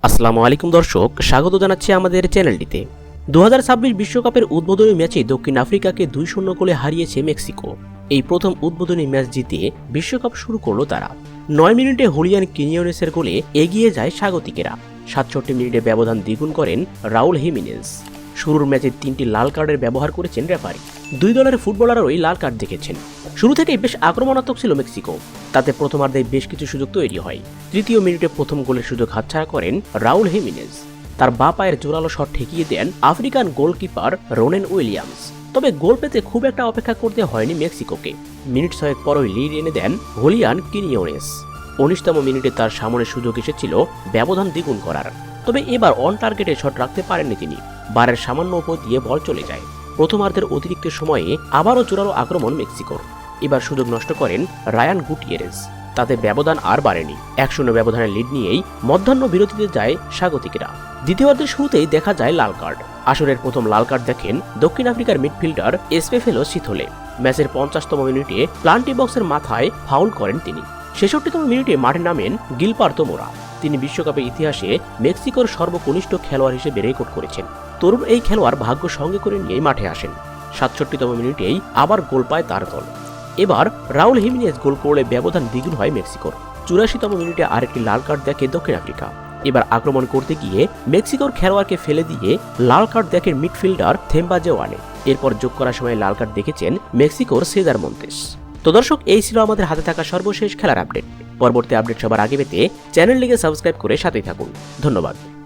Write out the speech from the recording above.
আসসালামু আলাইকুম দর্শক, স্বাগত জানাচ্ছি আমাদের চ্যানেলটিতে। 2026 বিশ্বকাপের উদ্বোধনী ম্যাচে দক্ষিণ আফ্রিকাকে 2-0 গোলে হারিয়েছে মেক্সিকো। এই প্রথম উদ্বোধনী ম্যাচ জিতে বিশ্বকাপ শুরু করলো তারা। 9 মিনিটে হুলিয়ান কিনিয়নেসের গোলে এগিয়ে যায় স্বাগতিকেরা। 67 মিনিটে ব্যবধান দ্বিগুণ করেন রাউল হিমেনেজ। শুরুর ম্যাচে 3টি লাল কার্ডের ব্যবহার করেছেন রেফারি। দুই দলের ফুটবলারই লাল কার্ড দেখেছেন। শুরু থেকেই বেশ আক্রমণাত্মক ছিল মেক্সিকো। তাতে প্রথমার্ধে বেশ কিছু সুযোগ তৈরি হয়। তৃতীয় মিনিটে প্রথম গোলের সুযোগ হাতছাড়া করেন রাউল হিমেনেজ। তার বাঁ পায়ের জোরালো শট ঠেকিয়ে দেন আফ্রিকান গোলকিপার রোনেন উইলিয়ামস। তবে গোল পেতে খুব একটা অপেক্ষা করতে হয়নি মেক্সিকোকে। মিনিট 6 পরই লিড এনে দেন হুলিয়ান কিনিয়নেস। 19তম মিনিটে তার সামনে সুযোগ এসেছিল ব্যবধান দ্বিগুণ করার। তবে এবার অন টার্গেটে শট রাখতে পারেননি তিনি। বারের সামান্য উপর দিয়ে বল চলে যায়। প্রথমার্ধের অতিরিক্ত সময়ে আবারও জোরালো আক্রমণ মেক্সিকোর। এবার সুযোগ নষ্ট করেন রায়ান গুটিয়েরেজ। তাতে ব্যবধান আর বাড়েনি। 1-0 ব্যবধানের লিড নিয়েই মধ্যাহ্ন বিরতিতে যায় স্বাগতিকেরা। দ্বিতীয়ার্ধের শুরুতেই দেখা যায় লাল কার্ড। আসরের প্রথম লাল কার্ড দেখেন দক্ষিণ আফ্রিকার মিডফিল্ডার এসপেফেলো সিথোলে। ম্যাচের 50তম মিনিটে প্লান্টি বক্সের মাথায় ফাউল করেন তিনি। 66তম মিনিটে মাঠে নামেন গিলপার্তো মোরা। তিনি বিশ্বকাপের ইতিহাসে মেক্সিকোর সর্বকনিষ্ঠ খেলোয়াড় হিসেবে রেকর্ড করেছেন। তরুণ এই খেলোয়াড় ভাগ্য সঙ্গে করে নিয়ে মাঠে আসেন। 67তম মিনিটেই আবার গোল পায় তার দল। এবার রাউল হিমেনেজ গোল করলে ব্যবধান দ্বিগুণ হয় মেক্সিকোর। 84তম মিনিটে আরেকটি লাল কার্ড দেখে দক্ষিণ আফ্রিকা। এবার আক্রমণ করতে গিয়ে মেক্সিকোর খেলোয়াড়কে ফেলে দিয়ে লাল কার্ড দেখেন মিডফিল্ডার থেম্বা জেওয়ানে। এরপর যোগ করার সময় লাল কার্ড দেখেছেন মেক্সিকোর সেদার মন্তেস। তো দর্শক, এই ছিল আমাদের হাতে থাকা সর্বশেষ খেলার আপডেট। পরবর্তী আপডেট সবার আগে পেতে চ্যানেলটিকে সাবস্ক্রাইব করে সাথেই থাকুন। ধন্যবাদ।